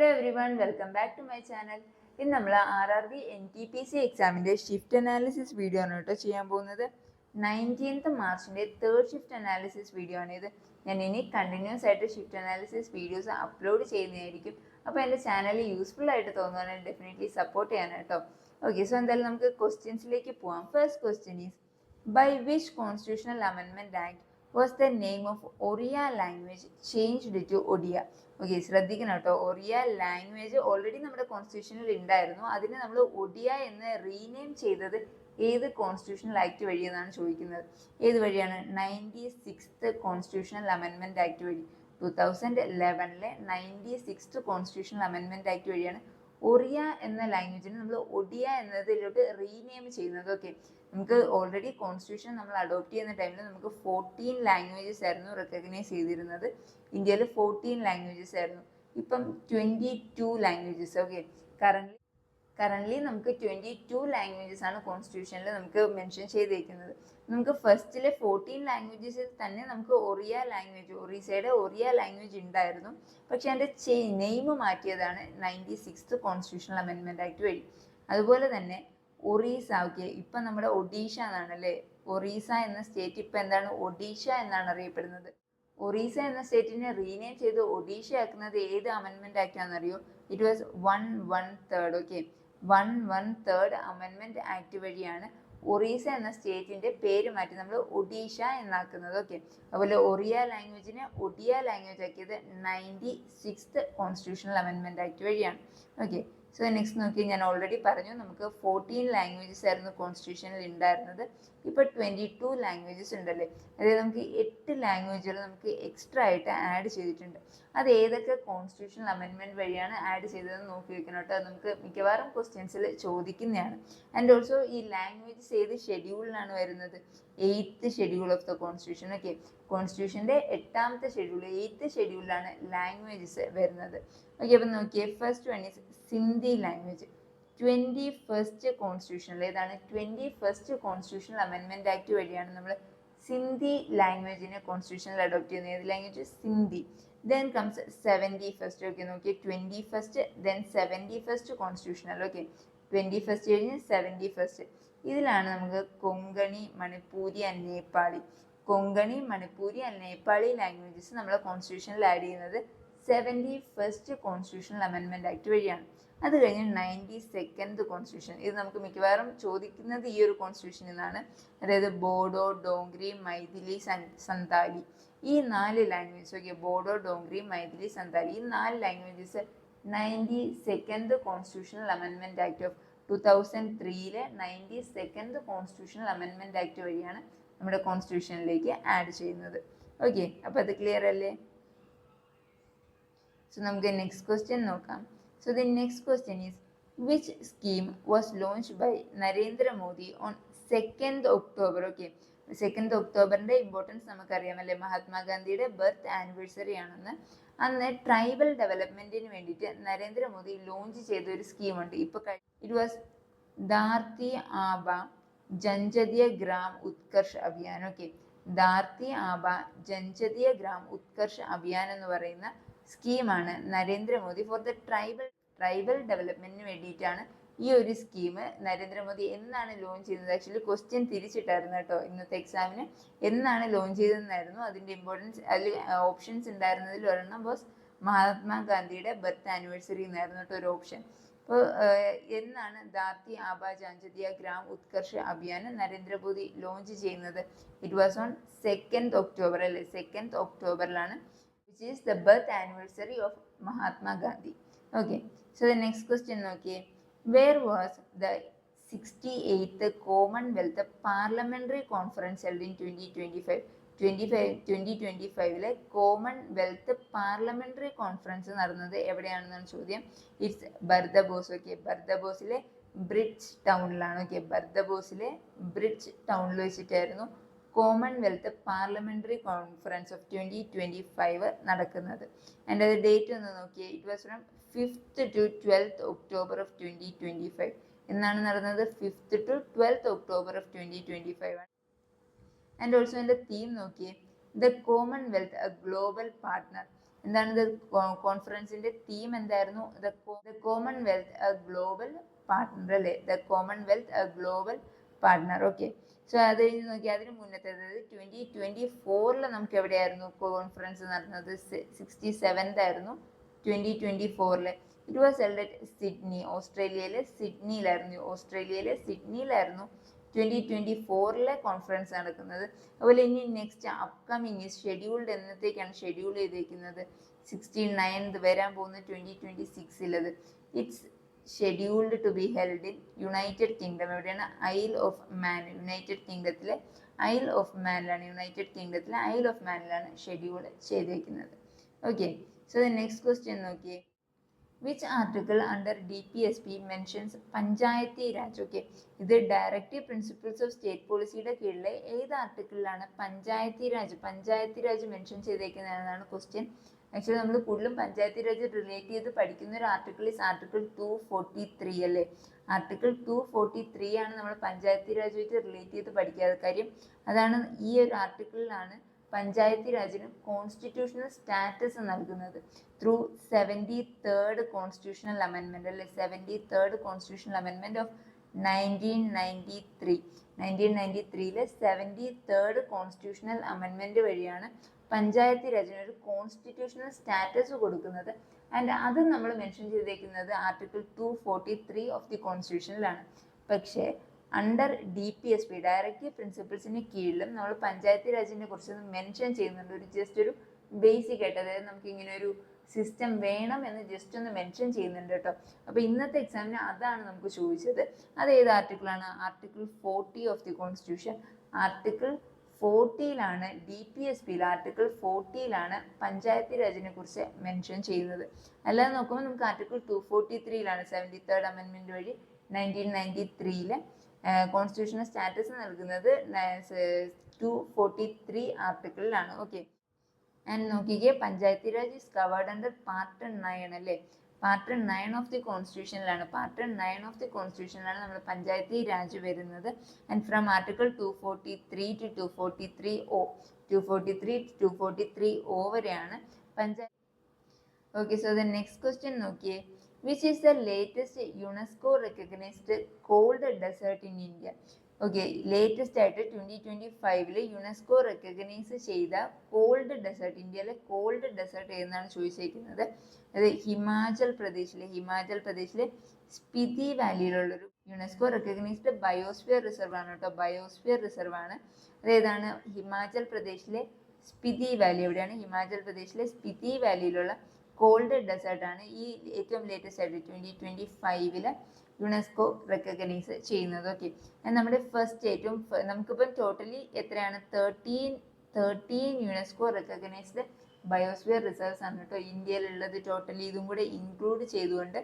Hello everyone, welcome back to my channel. ഇന്ന് നമ്മൾ RRB NTPC എക്സാമിൻ്റെ shift analysis video ആണ് കേട്ടോ ചെയ്യാൻ പോകുന്നത്. 19th മാർച്ചിൻ്റെ തേർഡ് ഷിഫ്റ്റ് അനാലിസിസ് വീഡിയോ ആണിത്. ഞാൻ ഇനി കണ്ടിന്യൂസ് ആയിട്ട് ഷിഫ്റ്റ് അനാലിസിസ് വീഡിയോസ് അപ്ലോഡ് ചെയ്യുന്നതായിരിക്കും. അപ്പോൾ എൻ്റെ ചാനൽ യൂസ്ഫുൾ ആയിട്ട് തോന്നുകയാണെങ്കിൽ ഡെഫിനറ്റ്ലി സപ്പോർട്ട് ചെയ്യാൻ കേട്ടോ. ഓക്കെ, സോ എന്തായാലും നമുക്ക് ക്വസ്റ്റ്യൻസിലേക്ക് പോവാം. First question is, by which constitutional amendment act was the name of Oriya language changed to Odia? Okay, ശ്രദ്ധിക്കണം കേട്ടോ. ഒറിയ ലാംഗ്വേജ് ഓൾറെഡി നമ്മുടെ കോൺസ്റ്റിറ്റ്യൂഷനിൽ ഉണ്ടായിരുന്നു. അതിനെ നമ്മൾ ഒഡിയ എന്ന് റീനെയിം ചെയ്തത് ഏത് കോൺസ്റ്റിറ്റ്യൂഷണൽ ആക്ട് വഴിയെന്നാണ് ചോദിക്കുന്നത്. ഏത് വഴിയാണ്? 96th കോൺസ്റ്റിറ്റ്യൂഷണൽ അമെൻമെൻറ്റ് ആക്ട് വഴി. 2011 96th കോൺസ്റ്റിറ്റ്യൂഷണൽ അമെൻമെൻറ്റ് ആക്ട് വഴിയാണ് ഒറിയ എന്ന ലാംഗ്വേജിനെ നമ്മൾ ഒഡിയ എന്നതിലോട്ട് റീനെയിം ചെയ്യുന്നത്. ഓക്കെ, നമുക്ക് ഓൾറെഡി കോൺസ്റ്റിറ്റ്യൂഷൻ നമ്മൾ അഡോപ്റ്റ് ചെയ്യുന്ന ടൈമിൽ നമുക്ക് 14 ലാംഗ്വേജസ് ആയിരുന്നു റെക്കഗ്നൈസ് ചെയ്തിരുന്നത്. ഇന്ത്യയിൽ 14 ലാംഗ്വേജസ് ആയിരുന്നു. ഇപ്പം 22 ലാംഗ്വേജസ്. ഓക്കെ, കറൻ്റ്ലി നമുക്ക് 22 ലാംഗ്വേജസ് ആണ് കോൺസ്റ്റിറ്റ്യൂഷനിൽ നമുക്ക് മെൻഷൻ ചെയ്തേക്കുന്നത്. നമുക്ക് ഫസ്റ്റിലെ 14 ലാംഗ്വേജസിൽ തന്നെ നമുക്ക് ഒറിയ ലാംഗ്വേജ്, ഒറീസയുടെ ഒറിയ ലാംഗ്വേജ് ഉണ്ടായിരുന്നു. പക്ഷേ അതിൻ്റെ നെയിം മാറ്റിയതാണ് 96th കോൺസ്റ്റിറ്റ്യൂഷണൽ അമെൻമെൻറ്റ് ആക്ട് വഴി. അതുപോലെ തന്നെ ഒറീസ, ഓക്കെ, ഇപ്പം നമ്മുടെ ഒഡീഷ എന്നാണല്ലേ. ഒറീസ എന്ന സ്റ്റേറ്റ് ഇപ്പം എന്താണ്? ഒഡീഷ എന്നാണ് അറിയപ്പെടുന്നത്. ഒറീസ എന്ന സ്റ്റേറ്റിനെ റീനെയിം ചെയ്ത് ഒഡീഷ ആക്കുന്നത് ഏത് അമെൻമെൻറ്റ് ആക്ട് ആണെന്നറിയോ? It was 113. Okay, 113 amendment act വഴിയാണ് ഒറീസ എന്ന സ്റ്റേറ്റിൻ്റെ പേര് മാറ്റി നമ്മൾ ഒഡീഷ എന്നാക്കുന്നത്. ഓക്കെ, അതുപോലെ ഒറിയ ലാംഗ്വേജിനെ ഒഡിയ ലാംഗ്വേജ് ആക്കിയത് 96th കോൺസ്റ്റിറ്റ്യൂഷണൽ അമെൻമെൻറ്റ് ആക്ട് വഴിയാണ്. ഓക്കെ, സോ നെക്സ്റ്റ് നോക്കി, ഞാൻ ഓൾറെഡി പറഞ്ഞു നമുക്ക് 14 ലാംഗ്വേജസ് ആയിരുന്നു കോൺസ്റ്റിറ്റ്യൂഷനിൽ ഉണ്ടായിരുന്നത്. ഇപ്പോൾ 22 ലാംഗ്വേജസ് ഉണ്ടല്ലേ. അതായത് നമുക്ക് 8 ലാംഗ്വേജുകൾ നമുക്ക് എക്സ്ട്രാ ആയിട്ട് ആഡ് ചെയ്തിട്ടുണ്ട്. അത് ഏതൊക്കെ കോൺസ്റ്റിറ്റ്യൂഷണൽ അമെൻമെൻറ്റ് വഴിയാണ് ആഡ് ചെയ്തതെന്ന് നോക്കി വെക്കണം കേട്ടോ. അത് നമുക്ക് മിക്കവാറും ക്വസ്റ്റ്യൻസിൽ ചോദിക്കുന്നതാണ്. ആൻഡ് ഓൾസോ ഈ ലാംഗ്വേജസ് ഏത് ഷെഡ്യൂളിലാണ് വരുന്നത്? 8th schedule of the constitution. Okay, കോൺസ്റ്റിറ്റ്യൂഷൻ്റെ 8th ഷെഡ്യൂൾ, 8th ഷെഡ്യൂളിലാണ് ലാംഗ്വേജസ് വരുന്നത്. ഓക്കെ, അപ്പം നോക്കിയേ, first one is Sindhi language. 21st കോൺസ്റ്റിറ്റ്യൂഷനിൽ ഏതാണ്? 21st കോൺസ്റ്റിറ്റ്യൂഷണൽ അമെൻമെൻറ്റ് ആക്ട് വഴിയാണ് നമ്മൾ സിന്ധി ലാംഗ്വേജിനെ കോൺസ്റ്റിറ്റ്യൂഷനിൽ അഡോപ്റ്റ് ചെയ്യുന്നത്. ഏത് language? Sindhi. Then comes 71st. Okay, നോക്കിയേ, 21st then 71st constitutional. Okay, 21st കഴിഞ്ഞ് 71st. ഇതിലാണ് നമുക്ക് Konkani, Manipuri and Nepali. Konkani, Manipuri and Nepali languages നമ്മൾ കോൺസ്റ്റിറ്റ്യൂഷനിൽ ആഡ് ചെയ്യുന്നത് 71st കോൺസ്റ്റിറ്റ്യൂഷണൽ അമെൻമെൻറ്റ് ആക്ട് വഴിയാണ്. അത് കഴിഞ്ഞ് 92nd കോൺസ്റ്റിറ്റ്യൂഷൻ. ഇത് നമുക്ക് മിക്കവാറും ചോദിക്കുന്നത് ഈ ഒരു കോൺസ്റ്റിറ്റ്യൂഷനിൽ നിന്നാണ്. അതായത് ബോഡോ, ഡോങ്ക്രി, മൈഥിലി, സന്താലി, ഈ 4 ലാംഗ്വേജസ്. ഓക്കെ, ബോഡോ, ഡോങ്ക്രി, മൈഥിലി, സന്താലി, ഈ 4 languages 92nd constitutional amendment act of 2003 92nd constitutional amendment act വഴിയാണ് നമ്മുടെ കോൺസ്റ്റിറ്റ്യൂഷനിലേക്ക് ആഡ് ചെയ്യുന്നത്. ഓക്കെ, അപ്പോൾ അത് ക്ലിയർ അല്ലേ? സോ നമുക്ക് നെക്സ്റ്റ് ക്വസ്റ്റ്യൻ നോക്കാം. So the next question is, which scheme was launched by Narendra Modi on 2nd October? Okay, 2nd ഒക്ടോബറിൻ്റെ importance നമുക്കറിയാമല്ലേ. മഹാത്മാഗാന്ധിയുടെ ബർത്ത് ആനിവേഴ്സറി ആണെന്ന്. അന്ന് ട്രൈബൽ ഡെവലപ്മെൻറ്റിന് വേണ്ടിയിട്ട് നരേന്ദ്രമോദി ലോഞ്ച് ചെയ്ത ഒരു സ്കീമുണ്ട്. ഇപ്പോൾ it was Dharti Aba Janjatiya Gram Utkarsh Abhiyan. Okay, Dharti Aba Janjatiya Gram Utkarsh Abhiyan എന്ന് പറയുന്ന സ്കീമാണ് നരേന്ദ്രമോദി ഫോർ ദ ട്രൈബൽ ഡെവലപ്മെൻറ്റിന് വേണ്ടിയിട്ടാണ് ഈ ഒരു സ്കീം നരേന്ദ്രമോദി എന്നാണ് ലോഞ്ച് ചെയ്യുന്നത്. ആക്ച്വലി ക്വസ്റ്റ്യൻ തിരിച്ചിട്ടായിരുന്നു കേട്ടോ ഇന്നത്തെ എക്സാമിന്. എന്നാണ് ലോഞ്ച് ചെയ്തതെന്നായിരുന്നു അതിൻ്റെ ഇമ്പോർട്ടൻസ്. അതിൽ ഓപ്ഷൻസ് ഉണ്ടായിരുന്നതിൽ ഒരെണ്ണം വാസ് മഹാത്മാഗാന്ധിയുടെ ബർത്ത് ആനിവേഴ്സറി എന്നായിരുന്നു കേട്ടോ ഒരു ഓപ്ഷൻ. അപ്പോൾ എന്നാണ് ധാർത്തി ആബ ജാൻജതിയ ഗ്രാം ഉത്കർഷ് അഭിയാൻ നരേന്ദ്രമോദി ലോഞ്ച് ചെയ്യുന്നത്? It was on 2nd October അല്ലേ. 2nd ഒക്ടോബറിലാണ്, which is the birth anniversary of Mahatma Gandhi. Okay, so the next question, okay, where was the 68th Commonwealth Parliamentary Conference held in 2025? 2025 Commonwealth parliamentary conference നടന്നത് എവിടെയാണെന്നാണ് ചോദ്യം. It's Barbados. Okay, ബർദബോസിലെ bridge ടൗണിലാണ്. Okay, ബർദബോസിലെ bridge ടൗണിൽ വെച്ചിട്ടായിരുന്നു Commonwealth parliamentary conference of 2025 നടക്കുന്നത്. And അത് ഡേറ്റ് ഒന്ന് നോക്കിയേ. It was from 5th to 12th October of 2025. എന്നാണ് നടന്നത്? 5th to 12th October of 2025 ആണ്. ആൻഡ് ഓൾസോ എൻ്റെ തീം നോക്കിയേ, the Commonwealth a global partner. എന്താണ് ഇത് കോൺഫറൻസിന്റെ തീം എന്തായിരുന്നു? The Commonwealth a global partner അല്ലേ, the Commonwealth a global partner. Okay, so അത് കഴിഞ്ഞ് നോക്കി അതിന് മുന്നത്തെ 2024 നമുക്ക് എവിടെയായിരുന്നു കോൺഫറൻസ് നടന്നത്? 67th ആയിരുന്നു 2024. It was held at Sydney, ഓസ്ട്രേലിയയിലെ സിഡ്നിയിലായിരുന്നു 2024 കോൺഫറൻസ് നടക്കുന്നത്. അതുപോലെ ഇനി നെക്സ്റ്റ് അപ്കമിങ് ഷെഡ്യൂൾഡ് എന്നത്തേക്കാണ് ഷെഡ്യൂൾ ചെയ്തേക്കുന്നത്? 69th വരാൻ പോകുന്ന 2026. It's scheduled to be held in United Kingdom. എവിടെയാണ്? Isle of Man. യുണൈറ്റഡ് കിങ്ഡത്തിലെ ഐൽ ഓഫ് മാനിലാണ് ഷെഡ്യൂൾ ചെയ്തേക്കുന്നത്. Okay, so the next question നോക്കിയേ. Which article under DPSP mentions Panchayati Raj? Okay, ഇത് ഡയറക്റ്റീവ് പ്രിൻസിപ്പിൾസ് ഓഫ് സ്റ്റേറ്റ് പോളിസിയുടെ കീഴിലെ ഏത് ആർട്ടിക്കിളിലാണ് പഞ്ചായത്തി രാജ് മെൻഷൻ ചെയ്തേക്കുന്നതെന്നാണ് ക്വസ്റ്റ്യൻ. ആക്ച്വലി നമ്മൾ കൂടുതലും പഞ്ചായത്തി രാജ് റിലേറ്റ് ചെയ്ത് പഠിക്കുന്ന ഒരു ആർട്ടിക്കിൾ ഈസ് ആർട്ടിക്കിൾ 243 അല്ലേ. ആർട്ടിക്കിൾ 243 ആണ് നമ്മൾ പഞ്ചായത്തി രാജുമായിട്ട് റിലേറ്റ് ചെയ്ത് പഠിക്കാതെ. കാര്യം അതാണ്, ഈ ഒരു ആർട്ടിക്കിളിലാണ് പഞ്ചായത്തി രാജിന് കോൺസ്റ്റിറ്റ്യൂഷണൽ സ്റ്റാറ്റസ് നൽകുന്നത് ത്രൂ 73rd കോൺസ്റ്റിറ്റ്യൂഷണൽ അമെൻമെന്റ് അല്ലെ. 73rd കോൺസ്റ്റിറ്റ്യൂഷണൽ അമെൻമെന്റ് ഓഫ് 1993. 73rd കോൺസ്റ്റിറ്റ്യൂഷണൽ അമെൻമെന്റ് വഴിയാണ് പഞ്ചായത്തി രാജിന് ഒരു കോൺസ്റ്റിറ്റ്യൂഷണൽ സ്റ്റാറ്റസ് കൊടുക്കുന്നത്. ആൻഡ് അത് നമ്മൾ മെൻഷൻ ചെയ്തേക്കുന്നത് ആർട്ടിക്കിൾ 243 ഓഫ് ദി കോൺസ്റ്റിറ്റ്യൂഷനിലാണ്. പക്ഷേ അണ്ടർ DPSP ഡയറക്റ്റീവ് പ്രിൻസിപ്പിൾസിന് കീഴിലും നമ്മൾ പഞ്ചായത്തി രാജിനെ കുറിച്ച് മെൻഷൻ ചെയ്യുന്നുണ്ട്. ഒരു ബേസിക് ആയിട്ട്, അതായത് നമുക്ക് ഇങ്ങനെ ഒരു സിസ്റ്റം വേണം എന്ന് ജസ്റ്റ് ഒന്ന് മെൻഷൻ ചെയ്യുന്നുണ്ട് കേട്ടോ. അപ്പോൾ ഇന്നത്തെ എക്സാമിന് അതാണ് നമുക്ക് ചോദിച്ചത്. അത് ഏത് ആർട്ടിക്കിളാണ്? Article 40 of the constitution. Article 40ലാണ് DPSPയിൽ ആർട്ടിക്കിൾ 40ലാണ് പഞ്ചായത്തി രാജിനെ കുറിച്ച് മെൻഷൻ ചെയ്യുന്നത്. അല്ലാതെ നോക്കുമ്പോൾ നമുക്ക് ആർട്ടിക്കിൾ 243ലാണ് 73rd അമെൻമെന്റ് വഴി 1993 കോൺസ്റ്റിറ്റ്യൂഷണൽ സ്റ്റാറ്റസ് നൽകുന്നത് 243 ആർട്ടിക്കിളിലാണ്. ഓക്കെ, ആൻഡ് നോക്കിക്കേ, Panchayati Raj is covered under part 9 അല്ലേ. പാർട്ട് 9 ഓഫ് ദി കോൺസ്റ്റിറ്റ്യൂഷനിലാണ് നമ്മൾ പഞ്ചായത്തി രാജ് വരുന്നത്. And from article 243 to 243O വരെയാണ് പഞ്ചായത്ത്. Okay, so the next question നോക്കിയേ. Which is the latest UNESCO recognised cold desert in India? Okay, latest ആയിട്ട് 2025 UNESCO recognise ചെയ്ത cold desert, ഇന്ത്യയിലെ cold desert ഏതെന്നാണ് ചോദിച്ചിരിക്കുന്നത്. അത് ഹിമാചൽ പ്രദേശിലെ സ്പിതി വാലിയിലുള്ളൊരു യുനെസ്കോ റെക്കഗ്നൈസ്ഡ് ബയോസ്ഫിയർ റിസർവ് ആണ് കേട്ടോ. ബയോസ്ഫിയർ റിസർവ് ആണ്. അതേതാണ്? ഹിമാചൽ പ്രദേശിലെ സ്പിതി വാലി. എവിടെയാണ്? ഹിമാചൽ പ്രദേശിലെ സ്പിതി വാലിയിലുള്ള കോൾഡ് ഡെസേർട്ട് ആണ് ഈ ഏറ്റവും ലേറ്റസ്റ്റ് ആയിട്ട് 2025 യുനെസ്കോ റെക്കഗ്നൈസ് ചെയ്യുന്നത്. ഓക്കെ, നമ്മുടെ ഫസ്റ്റ് നമുക്കിപ്പം ടോട്ടലി എത്രയാണ്? 13 യുനെസ്കോ റെക്കഗ്നൈസ്ഡ് ബയോസ്ഫിയർ റിസർവ്സ് ആണ് കേട്ടോ ഇന്ത്യയിലുള്ളത്. ടോട്ടലി ഇതും കൂടെ ഇൻക്ലൂഡ് ചെയ്തുകൊണ്ട്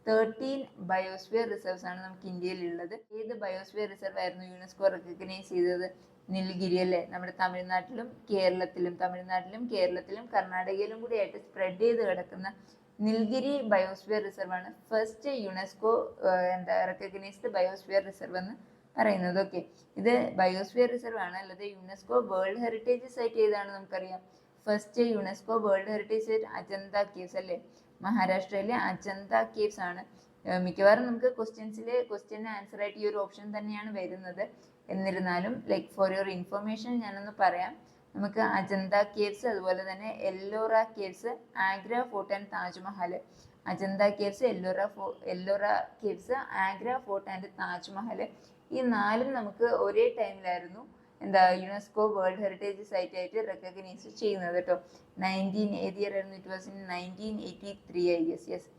13 ബയോസ്ഫിയർ റിസർവ്സ് ആണ് നമുക്ക് ഇന്ത്യയിലുള്ളത്. ഏത് ബയോസ്ഫിയർ റിസർവ് ആയിരുന്നു യുനെസ്കോ റെക്കഗ്നൈസ് ചെയ്തത്? നിൽഗിരി അല്ലേ. നമ്മുടെ തമിഴ്നാട്ടിലും കേരളത്തിലും കർണാടകയിലും കൂടി ആയിട്ട് സ്പ്രെഡ് ചെയ്ത് കിടക്കുന്ന നിൽഗിരി ബയോസ്ഫിയർ റിസർവ് ആണ് first UNESCO recognised biosphere reserve എന്ന് പറയുന്നത്. ഓക്കെ, ഇത് ബയോസ്ഫിയർ റിസർവ് ആണ്, അല്ലാതെ യുനെസ്കോ വേൾഡ് ഹെറിറ്റേജ് സൈറ്റ് ഏതാണ് നമുക്കറിയാം. First UNESCO world heritage site Ajanta caves അല്ലേ. മഹാരാഷ്ട്രയിലെ അജന്ത കേവ്സ് ആണ്. മിക്കവാറും നമുക്ക് ക്വസ്റ്റ്യന് ആൻസർ ആയിട്ട് ഈ ഒരു ഓപ്ഷൻ തന്നെയാണ് വരുന്നത്. എന്നിരുന്നാലും ലൈക്ക് ഫോർ യുവർ ഇൻഫർമേഷൻ ഞാനൊന്ന് പറയാം. നമുക്ക് അജന്ത കേവ്സ്, അതുപോലെ തന്നെ Ellora caves, Agra fort and Taj Mahal. Ajanta caves, Ellora caves, Agra fort and Taj Mahal, ഈ നാലും നമുക്ക് ഒരേ ടൈമിലായിരുന്നു യുനെസ്കോ വേൾഡ് ഹെറിറ്റേജ് സൈറ്റ് ആയിട്ട് റെക്കഗ്നൈസ് ചെയ്യുന്നത് കേട്ടോ. ഏത് ഇയർ ആയിരുന്നു? It was in 1983 I guess. Yes,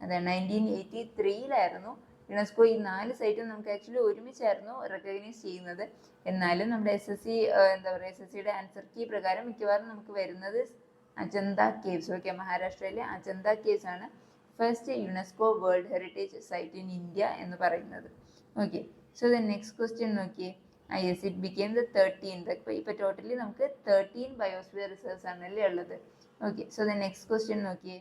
അതെ, 1983 യുനെസ്കോ ഈ 4 സൈറ്റും നമുക്ക് ആക്ച്വലി ഒരുമിച്ചായിരുന്നു റെക്കഗ്നൈസ് ചെയ്യുന്നത്. എന്നാലും നമ്മുടെ SSCയുടെ ആൻസർ കീ പ്രകാരം മിക്കവാറും നമുക്ക് വരുന്നത് അജന്ത കേവ്സ്. ഓക്കെ, മഹാരാഷ്ട്രയിലെ അജന്ത കേവ്സ് ആണ് first UNESCO world heritage site in India എന്ന് പറയുന്നത്. Okay, so the next question നോക്കിയേ. Yes, it became the 13th. ഇപ്പൊ ടോട്ടലി നമുക്ക് 13 ബയോസ്ഫിയർ റിസർവ്സ് ആണല്ലേ ഉള്ളത്. Okay, so the next question നോക്കിയേ.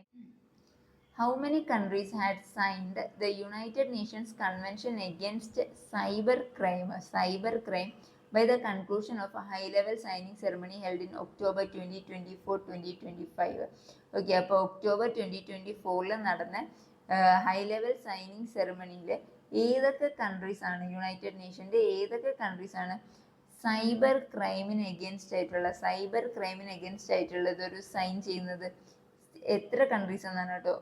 How many countries had signed the United Nations Convention Against Cybercrime by the conclusion of a high-level signing ceremony held in October 2024-2025. Okay, അപ്പോൾ October 2024 നടന്ന high level signing സെറമണിയിൽ ഏതൊക്കെ countries ആണ്, United നേഷൻ്റെ ഏതൊക്കെ countries ആണ് cyber ക്രൈമിന് against ആയിട്ടുള്ളത് ഒരു sign ചെയ്യുന്നത്? എത്ര കൺട്രീസ് എന്നാണ് കേട്ടോ.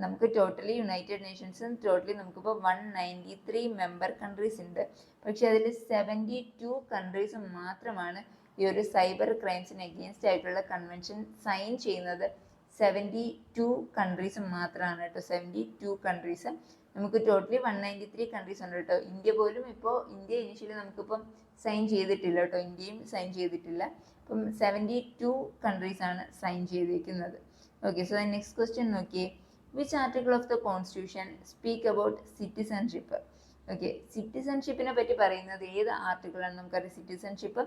നമുക്ക് ടോട്ടലി യുണൈറ്റഡ് നേഷൻസും ടോട്ടലി നമുക്കിപ്പോൾ 193 മെമ്പർ കൺട്രീസ് ഉണ്ട്. പക്ഷെ അതിൽ 72 കൺട്രീസ് മാത്രമാണ് ഈ ഒരു സൈബർ ക്രൈംസിന് എഗെയിൻസ്റ്റ് ആയിട്ടുള്ള കൺവെൻഷൻ സൈൻ ചെയ്യുന്നത്. 72 കൺട്രീസ് മാത്രമാണ് കേട്ടോ. 72 കൺട്രീസ്. നമുക്ക് ടോട്ടലി 193 കൺട്രീസ് ഉണ്ട് കേട്ടോ. ഇന്ത്യ പോലും ഇന്ത്യ ഇനിഷ്യലി നമുക്കിപ്പം സൈൻ ചെയ്തിട്ടില്ല കേട്ടോ. ഇന്ത്യയും സൈൻ ചെയ്തിട്ടില്ല. അപ്പം 72 കൺട്രീസ് ആണ് സൈൻ ചെയ്തിരിക്കുന്നത്. ഓക്കെ, സോ നെക്സ്റ്റ് ക്വസ്റ്റ്യൻ നോക്കിയേ. Which article of the constitution speak about citizenship? Okay, സിറ്റിസൺഷിപ്പിനെ പറ്റി പറയുന്നത് ഏത് ആർട്ടിക്കിളാണ്? നമുക്കറിയാം citizenship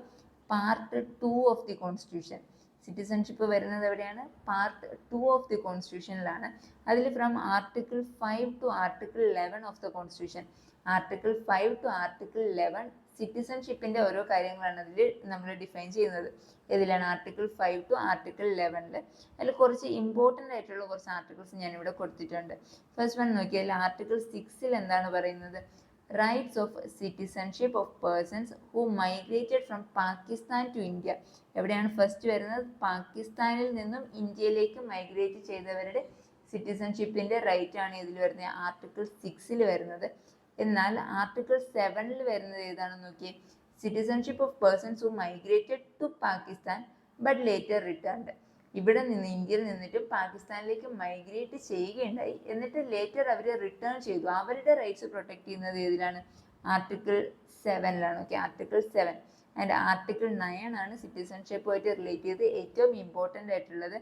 part 2 of the constitution. Citizenship വരുന്നത് എവിടെയാണ്? പാർട്ട് 2 ഓഫ് ദി കോൺസ്റ്റിറ്റ്യൂഷനിലാണ്. അതിൽ from article 5 to article 11 of the constitution. Article 5 to article 11 സിറ്റിസൺഷിപ്പിൻ്റെ ഓരോ കാര്യങ്ങളാണ് അതിൽ നമ്മൾ ഡിഫൈൻ ചെയ്യുന്നത്. ഇതിലാണ് ആർട്ടിക്കിൾ 5 ടു ആർട്ടിക്കിൾ 11. അതിൽ കുറച്ച് ഇമ്പോർട്ടൻ്റ് ആയിട്ടുള്ള കുറച്ച് ആർട്ടിക്കിൾസ് ഞാനിവിടെ കൊടുത്തിട്ടുണ്ട്. ഫസ്റ്റ് വൺ നോക്കിയാൽ ആർട്ടിക്കിൾ 6 എന്താണ് പറയുന്നത്? Rights of citizenship of persons who migrated from Pakistan to India. എവിടെയാണ് ഫസ്റ്റ് വരുന്നത്? പാകിസ്ഥാനിൽ നിന്നും ഇന്ത്യയിലേക്ക് മൈഗ്രേറ്റ് ചെയ്തവരുടെ സിറ്റിസൺഷിപ്പിൻ്റെ റൈറ്റ് ആണ് ഇതിൽ വരുന്നത്, ആർട്ടിക്കിൾ 6 വരുന്നത്. എന്നാൽ ആർട്ടിക്കിൾ 7 വരുന്നത് ഏതാണെന്ന് നോക്കിയേ. Citizenship of persons who migrated to Pakistan but later returned. ഇവിടെ നിന്ന് ഇന്ത്യയിൽ നിന്നിട്ട് പാകിസ്ഥാനിലേക്ക് മൈഗ്രേറ്റ് ചെയ്യുകയുണ്ടായി, എന്നിട്ട് ലേറ്റർ അവർ റിട്ടേൺ ചെയ്തു. അവരുടെ റൈറ്റ്സ് പ്രൊട്ടക്ട് ചെയ്യുന്നത് ഏതിലാണ്? Article 7 okay, article 7. And article 9 ആണ് സിറ്റിസൺഷിപ്പുമായിട്ട് റിലേറ്റ് ചെയ്ത് ഏറ്റവും ഇമ്പോർട്ടൻ്റ് ആയിട്ടുള്ളത്.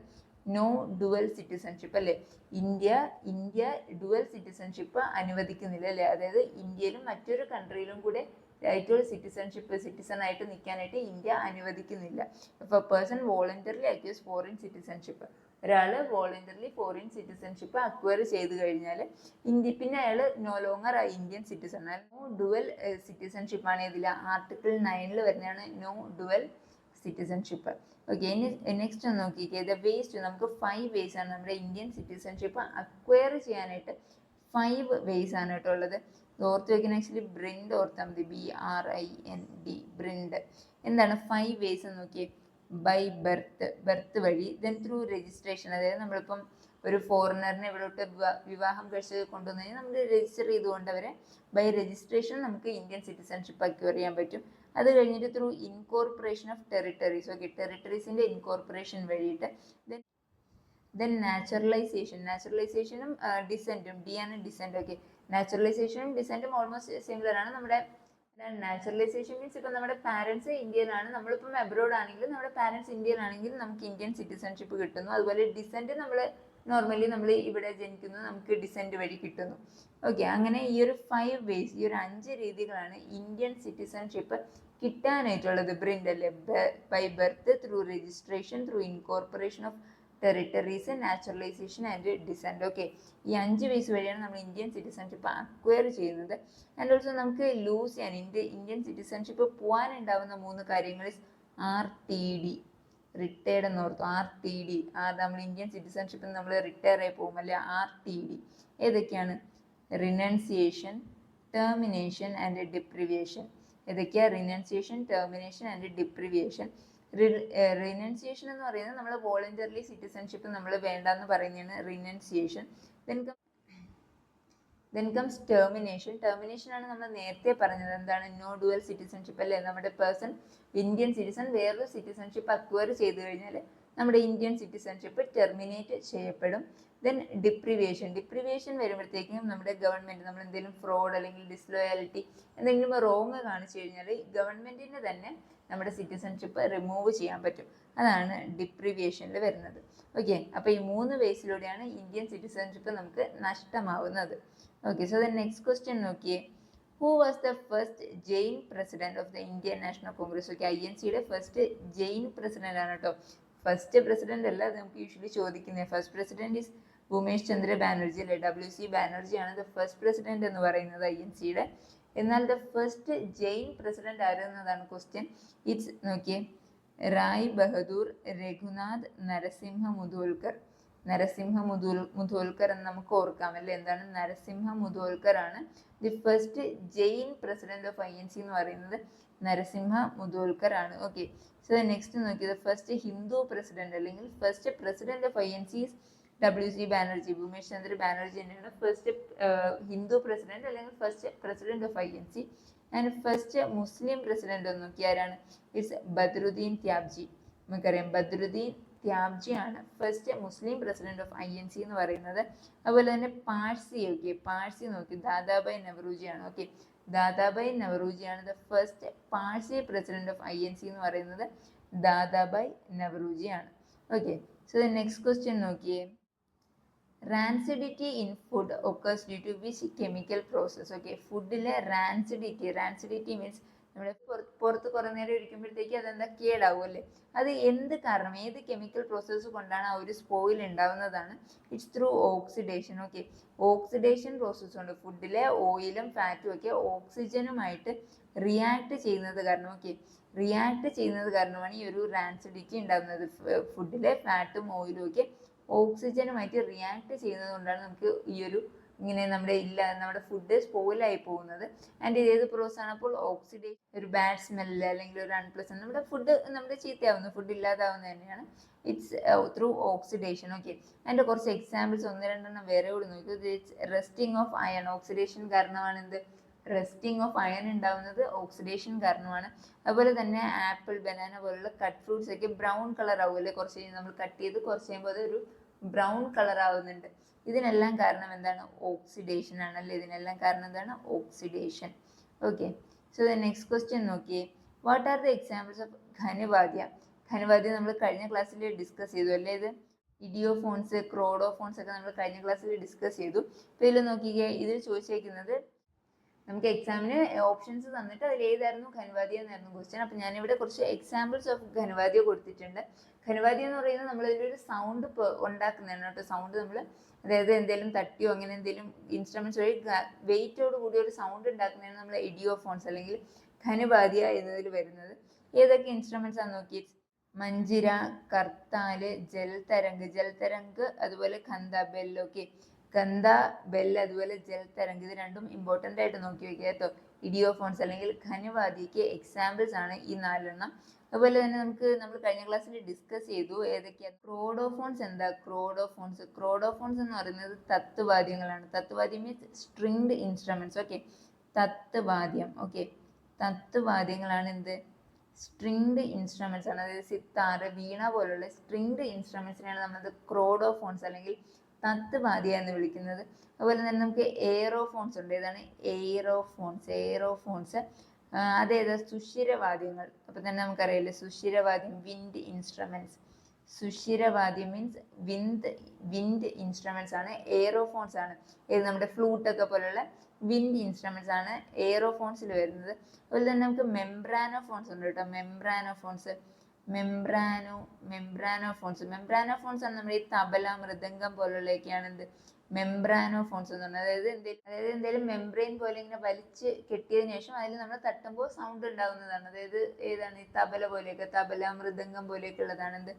നോ ഡുവൽ സിറ്റിസൺഷിപ്പ് അല്ലേ? ഇന്ത്യ ഡുവൽ സിറ്റിസൺഷിപ്പ് അനുവദിക്കുന്നില്ല അല്ലേ? അതായത് ഇന്ത്യയിലും മറ്റൊരു കൺട്രിയിലും കൂടെ ആയിട്ടുള്ള സിറ്റിസൺ ആയിട്ട് നിൽക്കാനായിട്ട് ഇന്ത്യ അനുവദിക്കുന്നില്ല. ഇപ്പോൾ person voluntarily acquires foreign citizenship. ഒരാൾ വോളണ്ടറിലി ഫോറിൻ സിറ്റിസൺഷിപ്പ് അക്വയർ ചെയ്ത് കഴിഞ്ഞാൽ പിന്നെ അയാൾ നോ ലോങ്ങർ ആ ഇന്ത്യൻ സിറ്റിസൺ. നോ ഡുവൽ സിറ്റിസൺഷിപ്പാണ് ഇതിൽ ആർട്ടിക്കിൾ 9 വരുന്നതാണ് നോ ഡുവൽ സിറ്റിസൺഷിപ്പ്. ഓക്കെ, ഇനി നെക്സ്റ്റ് ഒന്ന് നോക്കിക്കേ. ദ വേസ് ടു, നമുക്ക് 5 വേസ് ആണ് നമ്മുടെ ഇന്ത്യൻ സിറ്റിസൺഷിപ്പ് അക്വയർ ചെയ്യാനായിട്ട് 5 വേസ് ആണ് കേട്ടോ ഉള്ളത്. ഓർത്ത് വയ്ക്കുന്ന ആക്ച്വലി ബ്രിൻഡ് ഓർത്താൽ മതി, BRIND, ബ്രിൻഡ്. എന്താണ് 5 വേസ് എന്ന് നോക്കിയേ. ബൈ ബർത്ത് വഴി, ദെൻ ത്രൂ രജിസ്ട്രേഷൻ, അതായത് നമ്മളിപ്പം ഒരു ഫോറിനറിനെ ഇവിടോട്ട് വിവാഹം കഴിച്ച് കൊണ്ടുവന്നു കഴിഞ്ഞാൽ നമ്മൾ രജിസ്റ്റർ ചെയ്തുകൊണ്ട് അവരെ ബൈ രജിസ്ട്രേഷൻ നമുക്ക് ഇന്ത്യൻ സിറ്റിസൺഷിപ്പ് അക്വയർ ചെയ്യാൻ പറ്റും. അത് കഴിഞ്ഞിട്ട് through incorporation of territories. Okay, ടെറിട്ടറീസിൻ്റെ ഇൻകോർപ്പറേഷൻ വഴിയിട്ട് ദെൻ നാച്ചുറലൈസേഷനും ഡിസെൻറ്റും. ഡി ആണ് ഡിസെൻറ്റ്. ഓക്കെ, നാച്ചുറലൈസേഷനും ഡിസെൻറ്റും ഓൾമോസ്റ്റ് സിമിലർ ആണ്. നമ്മുടെ നാച്ചുറലൈസേഷൻ മീൻസ് ഇപ്പം നമ്മുടെ പാരൻസ് ഇന്ത്യൻ ആണ്, നമ്മളിപ്പം അബ്രോഡ് ആണെങ്കിലും നമ്മുടെ പാരൻസ് ഇന്ത്യൻ ആണെങ്കിൽ നമുക്ക് ഇന്ത്യൻ സിറ്റിസൺഷിപ്പ് കിട്ടുന്നു. അതുപോലെ ഡിസെൻറ്റ് നോർമലി നമ്മൾ ഇവിടെ ജനിക്കുന്നു, നമുക്ക് ഡിസെൻറ്റ് വഴി കിട്ടുന്നു. ഓക്കെ, അങ്ങനെ ഈ ഒരു 5 വേസ്, ഈ ഒരു 5 രീതികളാണ് ഇന്ത്യൻ സിറ്റിസൺഷിപ്പ് കിട്ടാനായിട്ടുള്ളത്. ബ്രിൻഡ് അല്ലേ? By birth, through registration, through incorporation of territories, naturalisation and descent. Okay, ഈ 5 വേസ് വഴിയാണ് നമ്മൾ ഇന്ത്യൻ സിറ്റിസൺഷിപ്പ് അക്വയർ ചെയ്യുന്നത്. ആൻഡ് ഓൾസോ നമുക്ക് ലൂസ് ചെയ്യാൻ ഇന്ത്യൻ സിറ്റിസൺഷിപ്പ് പോകാനുണ്ടാവുന്ന 3 കാര്യങ്ങൾ RTD, റിട്ടയർഡ് എന്ന് ഓർത്തു. RTD, നമ്മൾ ഇന്ത്യൻ സിറ്റിസൺഷിപ്പിൽ നമ്മൾ റിട്ടയർ ആയി പോകും അല്ലേ? RTD ഏതൊക്കെയാണ്? Renunciation, termination and deprivation. ഏതൊക്കെയാണ്? Renunciation, termination and deprivation. Renunciation എന്ന് പറയുന്നത് നമ്മൾ വോളണ്ടറിലി സിറ്റിസൺഷിപ്പ് നമ്മൾ വേണ്ടെന്ന് പറയുന്നതാണ് renunciation. Then comes termination. Termination ആണ് നമ്മൾ നേരത്തെ പറഞ്ഞത്. എന്താണ്? നോ ഡുവൽ സിറ്റിസൺഷിപ്പ് അല്ലേ? നമ്മുടെ പേഴ്സൺ ഇന്ത്യൻ സിറ്റിസൺ വേറൊരു സിറ്റിസൺഷിപ്പ് അക്വയർ ചെയ്ത് കഴിഞ്ഞാൽ നമ്മുടെ ഇന്ത്യൻ സിറ്റിസൺഷിപ്പ് ടെർമിനേറ്റ് ചെയ്യപ്പെടും. ദെൻ ഡിപ്രിവിയേഷൻ വരുമ്പോഴത്തേക്കും നമ്മുടെ ഗവൺമെൻറ് നമ്മൾ എന്തെങ്കിലും ഫ്രോഡ് അല്ലെങ്കിൽ ഡിസ്ലോയാലിറ്റി എന്തെങ്കിലും റോങ് കാണിച്ചു കഴിഞ്ഞാൽ ഗവൺമെൻറ്റിന് തന്നെ നമ്മുടെ സിറ്റിസൺഷിപ്പ് റിമൂവ് ചെയ്യാൻ പറ്റും. അതാണ് ഡിപ്രിവിയേഷനിൽ വരുന്നത്. ഓക്കെ, അപ്പോൾ ഈ 3 വേസിലൂടെയാണ് ഇന്ത്യൻ സിറ്റിസൺഷിപ്പ് നമുക്ക് നഷ്ടമാവുന്നത്. Okay, so the next question നോക്കിയേ. Who was the first Jain president of the Indian National Congress? Okay, INCയുടെ ഫസ്റ്റ് ജെയിൻ പ്രസിഡന്റ് ആണ് കേട്ടോ. ഫസ്റ്റ് പ്രസിഡന്റ് അല്ല, അത് നമുക്ക് യൂഷ്വലി ചോദിക്കുന്നത്. First president is Womesh Chandra Banerjee അല്ലെ? WC ബാനർജി ആണ് ദ ഫസ്റ്റ് പ്രസിഡന്റ് എന്ന് പറയുന്നത് INCയുടെ. എന്നാൽ ദ ഫസ്റ്റ് ജെയിൻ പ്രസിഡന്റ് ആയിരുന്നതാണ് ക്വസ്റ്റ്യൻ. ഇറ്റ്സ് നോക്കിയേ, റായ് ബഹദൂർ രഘുനാഥ് നരസിംഹ മുധോൽക്കർ. മുധോൽക്കർ എന്ന് നമുക്ക് ഓർക്കാം അല്ലെ. എന്താണ്? നരസിംഹ മുധോൽക്കർ ആണ് the first Jain president of INC എന്ന് പറയുന്നത്. നരസിംഹ മുധോൽക്കർ ആണ്. ഓക്കെ, സോ നെക്സ്റ്റ് നോക്കിയത് ഫസ്റ്റ് ഹിന്ദു പ്രസിഡന്റ് അല്ലെങ്കിൽ first president of INC WC Banerjee. Womesh Chandra Banerjee തന്നെയാണ് ഫസ്റ്റ് ഹിന്ദു പ്രസിഡന്റ് അല്ലെങ്കിൽ first president of INC. And first Muslim president ഒന്ന് നോക്കി ആരാണ്? ഇറ്റ്സ് ബദ്രുദ്ദീൻ ത്യാബ്ജി. നമുക്കറിയാം ബദ്രുദ്ദീൻ ത്യാബ്ജി ആണ് first Muslim president of INC എന്ന് പറയുന്നത്. അതുപോലെ തന്നെ പാഴ്സി. ഓക്കെ, പാഴ്സി നോക്കി ദാദാഭായ് നവറോജി ആണ്. ഓക്കെ, ദാദാഭായ് നവറോജി ആണ് the first Parsi president of INC എന്ന് പറയുന്നത്. ദാദാഭായ് നവറോജി ആണ്. Okay, so the next question നോക്കിയേ, rancidity in food occurs due to which chemical process. Okay, ഫുഡിലെ റാൻസിഡിറ്റി മീൻസ് നമ്മുടെ പുറത്ത് കുറേ നേരം ഇരിക്കുമ്പോഴത്തേക്ക് അതെന്താ കേടാവും അല്ലേ. അത് എന്ത് കാരണം, ഏത് കെമിക്കൽ പ്രോസസ്സ് കൊണ്ടാണ് ആ ഒരു സ്പോയിൽ ഉണ്ടാവുന്നതാണ്? It's through oxidation. Okay, oxidation process കൊണ്ട് ഫുഡിലെ ഓയിലും ഫാറ്റും ഒക്കെ ഓക്സിജനുമായിട്ട് റിയാക്ട് ചെയ്യുന്നത് കാരണം. ഓക്കെ, റിയാക്ട് ചെയ്യുന്നത് കാരണമാണ് ഈ ഒരു റാൻസിഡിറ്റി ഉണ്ടാകുന്നത്. ഫുഡിലെ ഫാറ്റും ഓയിലും ഒക്കെ ഓക്സിജനുമായിട്ട് റിയാക്ട് ചെയ്യുന്നത് കൊണ്ടാണ് നമുക്ക് ഈ ഒരു ഇങ്ങനെ നമ്മുടെ ഫുഡ് സ്പോയിലായി പോകുന്നത്. ആൻഡ് ഇത് ഏത് പ്രോസസ് ആണ്? അപ്പോൾ ഓക്സിഡേഷൻ. ഒരു ബാഡ് സ്മെല്ല് അല്ലെങ്കിൽ ഒരു അൺപ്ലസന്റ് നമ്മുടെ ഫുഡ് ചീത്തയാവുന്നു, ഫുഡ് ഇല്ലാതാവുന്നത് തന്നെയാണ്. It's through oxidation. ഓക്കെ, അതിൻ്റെ കുറച്ച് എക്സാമ്പിൾസ് ഒന്ന് രണ്ടെണ്ണം വേറെ കൂടി നോക്കൂ. റെസ്റ്റിംഗ് ഓഫ് അയൺ, ഓക്സിഡേഷൻ കാരണമാണ് എന്ത്? റെസ്റ്റിംഗ് ഓഫ് അയൺ ഉണ്ടാവുന്നത് ഓക്സിഡേഷൻ കാരണമാണ്. അതുപോലെ തന്നെ ആപ്പിൾ, ബനാന പോലുള്ള കട്ട് ഫ്രൂട്ട്സ് ഒക്കെ ബ്രൗൺ കളർ ആവുമല്ലേ, കുറച്ച് നമ്മൾ കട്ട് ചെയ്ത് കുറച്ച് കഴിയുമ്പോൾ അതൊരു ബ്രൗൺ കളർ ആവുന്നുണ്ട്. ഇതിനെല്ലാം കാരണം എന്താണ്? ഓക്സിഡേഷൻ ആണല്ലേ. ഇതിനെല്ലാം കാരണം എന്താണ്? Oxidation. Okay, so the next question നോക്കിയേ, what are the examples of ഘനവാദ്യ? ഘനവാദ്യ നമ്മൾ കഴിഞ്ഞ ക്ലാസ്സിൽ ഡിസ്കസ് ചെയ്തു അല്ലേ. ഇത് ഇഡിയോഫോൺസ്, ക്രോഡോഫോൺസ് ഒക്കെ നമ്മൾ കഴിഞ്ഞ ക്ലാസ്സിൽ ഡിസ്കസ് ചെയ്തു. അപ്പോൾ ഇതിൽ നോക്കിക്കേ, ഇതിൽ ചോദിച്ചേക്കുന്നത് നമുക്ക് എക്സാമിന് ഓപ്ഷൻസ് തന്നിട്ട് അതിൽ ഏതായിരുന്നു ഘനവാദ്യ എന്നായിരുന്നു ക്വസ്റ്റ്യൻ. അപ്പം ഞാനിവിടെ കുറച്ച് എക്സാമ്പിൾസ് ഓഫ് ഘനവാദ്യ കൊടുത്തിട്ടുണ്ട്. ഘനവാദ്യ എന്ന് പറയുന്നത് നമ്മൾ ഇതിലൊരു സൗണ്ട് ഉണ്ടാക്കുന്നതാണ് കേട്ടോ. സൗണ്ട് നമ്മൾ അതായത് എന്തെങ്കിലും തട്ടിയോ അങ്ങനെ എന്തെങ്കിലും ഇൻസ്ട്രുമെന്റ്സ് വഴി വെയിറ്റോട് കൂടി ഒരു സൗണ്ട് ഉണ്ടാക്കുന്നതാണ് നമ്മൾ ഇഡിയോഫോൺസ് അല്ലെങ്കിൽ ഘനവാദ്യ എന്നതിൽ വരുന്നത്. ഏതൊക്കെ ഇൻസ്ട്രുമെന്റ്സ് ആണെന്ന് നോക്കി, മഞ്ജിര, കർത്താല്, ജൽതരംഗ്, അതുപോലെ ഖന്ദ, ബെൽ. ഓക്കെ, ഖന്ദ, ബെൽ, അതുപോലെ ജൽതരംഗ്, ഇത് രണ്ടും ഇമ്പോർട്ടൻ്റ് ആയിട്ട് നോക്കി വയ്ക്കുക കേട്ടോ. ഇഡിയോഫോൺസ് അല്ലെങ്കിൽ ഘനവാദ്യക്ക് എക്സാമ്പിൾസ് ആണ് ഈ 4 അതുപോലെ തന്നെ നമ്മൾ കഴിഞ്ഞ ക്ലാസ്സിൽ ഡിസ്കസ് ചെയ്തു ഏതൊക്കെയാണ്. ക്രോഡോഫോൺസ് എന്താ? ക്രോഡോഫോൺസ് എന്ന് പറയുന്നത് തത്വവാദ്യങ്ങളാണ്. തത്വവാദ്യം means stringed instruments. Okay, തത്വവാദ്യം. Okay, തത്വവാദ്യങ്ങളാണ് എന്ത്? സ്ട്രിങ്ഡ് ഇൻസ്ട്രുമെന്റ്സ് ആണ്. അതായത് സിത്താർ, വീണ പോലുള്ള സ്ട്രിങ്ഡ് ഇൻസ്ട്രുമെന്റ്സിനെയാണ് നമ്മൾ ക്രോഡോഫോൺസ് അല്ലെങ്കിൽ തത്വവാദ്യ എന്ന് വിളിക്കുന്നത്. അതുപോലെ തന്നെ നമുക്ക് എയറോഫോൺസ് ഉണ്ട്. ഏതാണ്? എയറോഫോൺസ് അതേതാ? സുഷിരവാദ്യങ്ങൾ. അപ്പൊ തന്നെ നമുക്കറിയില്ലേ സുഷിരവാദ്യം, വിൻഡ് ഇൻസ്ട്രുമെന്റ്സ്. സുഷിരവാദ്യം മീൻസ് വിൻഡ് ഇൻസ്ട്രുമെന്റ്സ് ആണ്. എയറോഫോൺസ് ആണ് ഇത് നമ്മുടെ ഫ്ലൂട്ടൊക്കെ പോലുള്ള വിൻഡ് ഇൻസ്ട്രുമെന്റ്സ് ആണ് എയറോഫോൺസിൽ വരുന്നത്. അതുപോലെ തന്നെ നമുക്ക് മെംബ്രാനോഫോൺസ് ഉണ്ട് കേട്ടോ. മെംബ്രാനോഫോൺസ് ആണ് നമ്മുടെ ഈ തബല, മൃദംഗം പോലുള്ളതൊക്കെയാണ് എന്ത്? മെംബ്രാനോഫോൺസ് എന്ന് പറഞ്ഞാൽ അതായത് എന്തെങ്കിലും മെംബ്രെയിൻ പോലെ ഇങ്ങനെ വലിച്ച് കെട്ടിയതിനു ശേഷം അതിൽ നമ്മൾ തട്ടുമ്പോൾ സൗണ്ട് ഉണ്ടാകുന്നതാണ്. അതായത് ഏതാണ്? ഈ തബല പോലെയൊക്കെ, തബല, മൃദംഗം പോലെയൊക്കെ ഉള്ളതാണ് എന്ത്?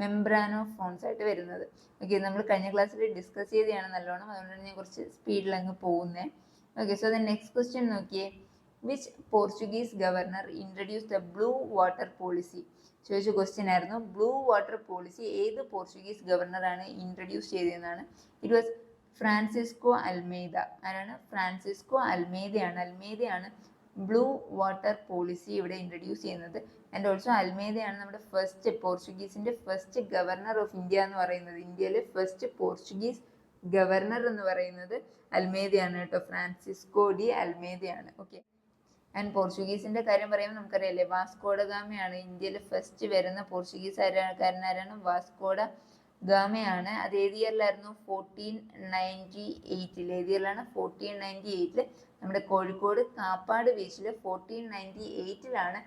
മെംബ്രാനോഫോൺസ് ആയിട്ട് വരുന്നത്. ഓക്കെ, നമ്മൾ കഴിഞ്ഞ ക്ലാസ്സിൽ ഡിസ്കസ് ചെയ്തതാണ് നല്ലോണം, അതുകൊണ്ടാണ് ഞാൻ കുറച്ച് സ്പീഡിൽ അങ്ങ് പോകുന്നത്. Okay, so the next question നോക്കിയേ, which Portuguese governor introduce the blue water policy? ചോദിച്ച ക്വസ്റ്റ്യൻ ആയിരുന്നു. ബ്ലൂ വാട്ടർ പോളിസി ഏത് പോർച്ചുഗീസ് ഗവർണറാണ് ഇൻട്രൊഡ്യൂസ് ചെയ്തതെന്നാണ്. It was Francisco Almeida. ആരാണ്? ഫ്രാൻസിസ്കോ അൽമേദയാണ്. അൽമേദയാണ് ബ്ലൂ വാട്ടർ പോളിസി ഇവിടെ ഇൻട്രൊഡ്യൂസ് ചെയ്യുന്നത്. ആൻഡ് ഓൾസോ അൽമേദയാണ് നമ്മുടെ പോർച്ചുഗീസിന്റെ ഫസ്റ്റ് ഗവർണർ ഓഫ് ഇന്ത്യ എന്ന് പറയുന്നത്. ഇന്ത്യയിലെ ഫസ്റ്റ് പോർച്ചുഗീസ് ഗവർണർ എന്ന് പറയുന്നത് അൽമേദയാണ് കേട്ടോ. ഫ്രാൻസിസ്കോ ഡി അൽമേദയാണ്. ഓക്കെ, ആൻഡ് പോർച്ചുഗീസിന്റെ കാര്യം പറയുമ്പോൾ നമുക്കറിയാലേ വാസ്കോഡ ഗാമയാണ് ഇന്ത്യയിൽ ഫസ്റ്റ് വരുന്ന പോർച്ചുഗീസുകാരനാരാണ്? വാസ്കോഡ ഗാമയാണ്. അത് ഏത് ഇയറിലായിരുന്നു? 1498. ഏത് ഇയറിലാണ്? 1498 നമ്മുടെ കോഴിക്കോട് കാപ്പാട് ബീച്ചിൽ 1498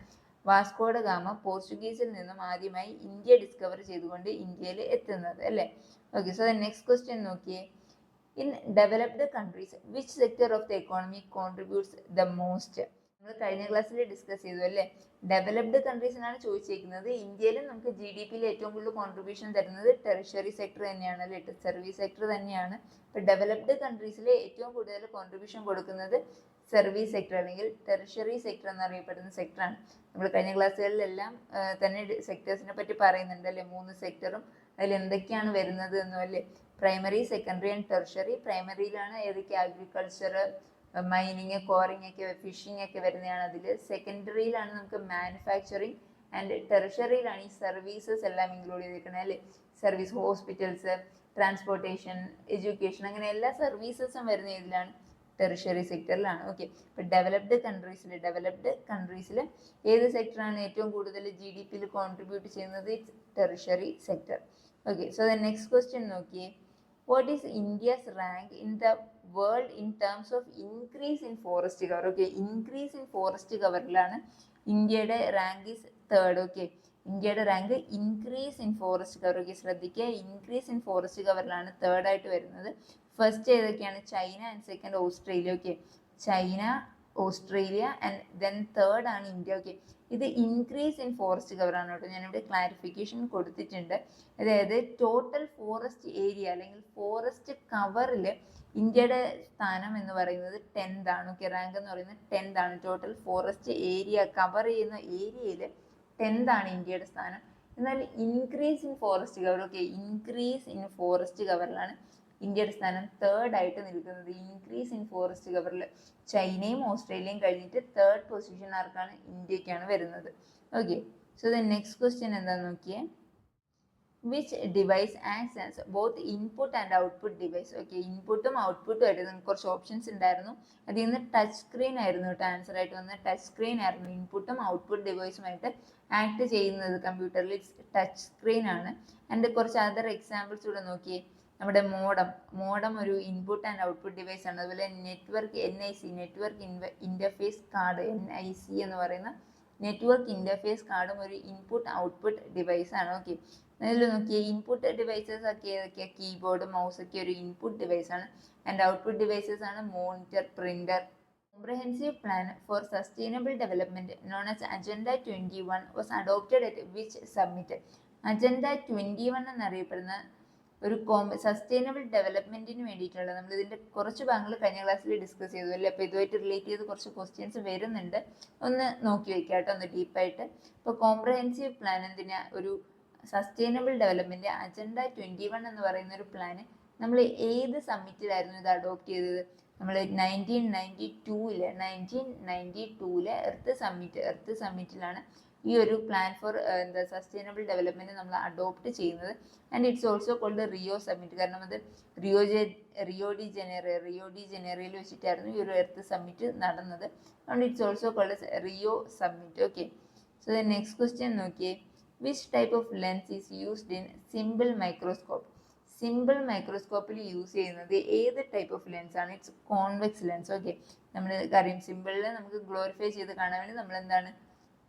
വാസ്കോഡ ഗാമ പോർച്ചുഗീസിൽ നിന്നും ആദ്യമായി ഇന്ത്യ ഡിസ്കവർ ചെയ്തുകൊണ്ട് ഇന്ത്യയിൽ എത്തുന്നത് അല്ലേ. ഓക്കെ, സോ നെക്സ്റ്റ് ക്വസ്റ്റ്യൻ നോക്കിയേ, in developed countries which sector of the economy contributes the most? നമ്മൾ കഴിഞ്ഞ ക്ലാസ്സിൽ ഡിസ്കസ് ചെയ്തു അല്ലേ. ഡെവലപ്ഡ് കൺട്രീസിനാണ് ചോദിച്ചിരിക്കുന്നത്. ഇന്ത്യയിൽ നമുക്ക് ജി ഡി പിയിൽ ഏറ്റവും കൂടുതൽ കോൺട്രിബ്യൂഷൻ തരുന്നത് ടെറിഷറി സെക്ടർ തന്നെയാണ് അല്ലേ, സർവീസ് സെക്ടർ തന്നെയാണ്. ഇപ്പൊ ഡെവലപ്ഡ് കൺട്രീസിൽ ഏറ്റവും കൂടുതൽ കോൺട്രിബ്യൂഷൻ കൊടുക്കുന്നത് സർവീസ് സെക്ടർ അല്ലെങ്കിൽ ടെറിഷറി സെക്ടർ എന്നറിയപ്പെടുന്ന സെക്ടറാണ്. നമ്മൾ കഴിഞ്ഞ ക്ലാസ്സുകളിലെല്ലാം തന്നെ സെക്ടേഴ്സിനെ പറ്റി പറയുന്നുണ്ട് അല്ലേ, 3 സെക്ടറും അതിൽ എന്തൊക്കെയാണ് വരുന്നത് എന്നും അല്ലേ. Primary, secondary and tertiary. പ്രൈമറിയിലാണ് ഏതൊക്കെ അഗ്രികൾച്ചർ, മൈനിങ്, കോറിങ് ഒക്കെ, ഫിഷിംഗ് ഒക്കെ വരുന്നതാണ് അതിൽ. സെക്കൻഡറിയിലാണ് നമുക്ക് മാനുഫാക്ചറിങ്, ആൻഡ് ടെറിഷറിയിലാണ് ഈ സർവീസസ് എല്ലാം ഇൻക്ലൂഡ് ചെയ്തിരിക്കുന്നത് അല്ലേ. സർവീസ്, ഹോസ്പിറ്റൽസ്, ട്രാൻസ്പോർട്ടേഷൻ, എഡ്യൂക്കേഷൻ, അങ്ങനെ എല്ലാ സർവീസസും വരുന്ന ഇതിലാണ്, ടെറിഷറി സെക്ടറിലാണ്. ഓക്കെ. ഇപ്പം ഡെവലപ്ഡ് കൺട്രീസിൽ ഏത് സെക്ടറാണ് ഏറ്റവും കൂടുതൽ ജി ഡി പിയിൽ കോൺട്രിബ്യൂട്ട് ചെയ്യുന്നത്? It's tertiary sector. Okay. So the next question നോക്കിയേ. What is India's rank in the world in terms of increase in forest cover? Okay, increase in forest coverലാണ് ഇന്ത്യയുടെ rank is third. Okay, ഇന്ത്യയുടെ rank increase in forest cover. Okay, ശ്രദ്ധിക്കുക, increase in forest കവറിലാണ് third ആയിട്ട് വരുന്നത്. First ഏതൊക്കെയാണ്? China and second Australia. Okay, China, Australia and then third ആണ് India. Okay, ഇത് increase in forest cover ആണ് കേട്ടോ. ഞാനിവിടെ ക്ലാരിഫിക്കേഷൻ കൊടുത്തിട്ടുണ്ട്. അതായത് ടോട്ടൽ ഫോറസ്റ്റ് ഏരിയ അല്ലെങ്കിൽ ഫോറസ്റ്റ് കവറിൽ ഇന്ത്യയുടെ സ്ഥാനം എന്ന് പറയുന്നത് 10th ആണ്. ഓക്കെ, റാങ്ക് എന്ന് പറയുന്നത് 10th ആണ്. ടോട്ടൽ ഫോറസ്റ്റ് ഏരിയ കവർ ചെയ്യുന്ന ഏരിയയിൽ 10th ആണ് ഇന്ത്യയുടെ സ്ഥാനം. എന്നാൽ increase in forest cover, okay, increase in forest കവറിലാണ് ഇന്ത്യയുടെ സ്ഥാനം തേർഡ് ആയിട്ട് നിൽക്കുന്നത്. ഇൻക്രീസ് ഇൻ ഫോറസ്റ്റ് കവറിൽ ചൈനയും ഓസ്ട്രേലിയയും കഴിഞ്ഞിട്ട് തേർഡ് പൊസിഷൻ ആർക്കാണ്? ഇന്ത്യക്കാണ് വരുന്നത്. Okay, so the next question എന്താണെന്ന് നോക്കിയേ. Which device acts as both input and output device? Okay, ഇൻപുട്ടും ഔട്ട്പുട്ടും ആയിട്ട് നിങ്ങൾക്ക് കുറച്ച് ഓപ്ഷൻസ് ഉണ്ടായിരുന്നു. അതിൽ നിന്ന് ടച്ച് സ്ക്രീൻ ആയിരുന്നു കേട്ടോ ആൻസർ ആയിട്ട് വന്നത്. ടച്ച് സ്ക്രീൻ ആയിരുന്നു ഇൻപുട്ടും ഔട്ട്പുട്ട് ഡിവൈസുമായിട്ട് ആക്ട് ചെയ്യുന്നത് കമ്പ്യൂട്ടറിൽ. ടച്ച് സ്ക്രീൻ ആണ്. ആൻഡ് കുറച്ച് അതർ എക്സാമ്പിൾസ് ഇവിടെ നോക്കിയേ. നമ്മുടെ മോഡം ഒരു ഇൻപുട്ട് ആൻഡ് ഔട്ട്പുട്ട് ഡിവൈസ് ആണ്. അതുപോലെ network, NIC, network interface card, NIC എന്ന് പറയുന്ന നെറ്റ്വർക്ക് ഇൻ്റർഫേസ് കാർഡും ഒരു ഇൻപുട്ട് ഔട്ട്പുട്ട് ഡിവൈസ് ആണ്. ഓക്കെ, അതിൽ നോക്കിയേ ഇൻപുട്ട് ഡിവൈസസ് ഒക്കെ ഏതൊക്കെയാണ്? കീബോർഡ്, മൗസ് ഒക്കെ ഒരു ഇൻപുട്ട് ഡിവൈസ് ആണ്. ആൻഡ് ഔട്ട്പുട്ട് ഡിവൈസസ് ആണ് monitor, printer. Comprehensive Plan for Sustainable Development known as Agenda 21 was adopted at which summit? Agenda 21 എന്നറിയപ്പെടുന്ന ഒരു സസ്റ്റൈനബിൾ ഡെവലപ്മെന്റിന് വേണ്ടിയിട്ടുള്ള, നമ്മൾ ഇതിന്റെ കുറച്ച് ഭാഗങ്ങൾ കഴിഞ്ഞ ക്ലാസ്സിൽ ഡിസ്കസ് ചെയ്തു അല്ലേ. അപ്പോൾ ഇതുമായിട്ട് റിലേറ്റ് ചെയ്ത് കുറച്ച് ക്വസ്റ്റ്യൻസ് വരുന്നുണ്ട്, ഒന്ന് നോക്കി വെക്കാം കേട്ടോ, ഒന്ന് ഡീപ്പായിട്ട്. ഇപ്പോൾ കോംപ്രഹെൻസീവ് പ്ലാൻ എന്തിനാ? ഒരു സസ്റ്റൈനബിൾ ഡെവലപ്മെന്റ് അജണ്ട 21 എന്ന് പറയുന്ന ഒരു പ്ലാന് നമ്മൾ ഏത് സമ്മിറ്റിലായിരുന്നു ഇത് അഡോപ്റ്റ് ചെയ്തത്? നമ്മൾ 1992 എർത്ത് സമ്മിറ്റിലാണ് ഈ ഒരു പ്ലാൻ ഫോർ സസ്റ്റൈനബിൾ ഡെവലപ്മെന്റ് നമ്മൾ അഡോപ്റ്റ് ചെയ്യുന്നത്. And it's also called Rio summit. കാരണം അത് റിയോ ഡി ജനീറോയിൽ വെച്ചിട്ടായിരുന്നു ഈ ഒരു എർത്ത് സമ്മിറ്റ് നടന്നത്. അതുകൊണ്ട് it's also called Rio summit. Okay, so the next question നോക്കിയേ. Which type of lens is used in simple microscope? Simple മൈക്രോസ്കോപ്പിൽ യൂസ് ചെയ്യുന്നത് ഏത് ടൈപ്പ് ഓഫ് ലെൻസ് ആണ്? It's convex lens. ഓക്കെ, നമ്മൾ കാര്യം സിമ്പിളിൽ നമുക്ക് ഗ്ലോറിഫൈ ചെയ്ത് കാണാൻ വേണ്ടി നമ്മൾ എന്താണ്?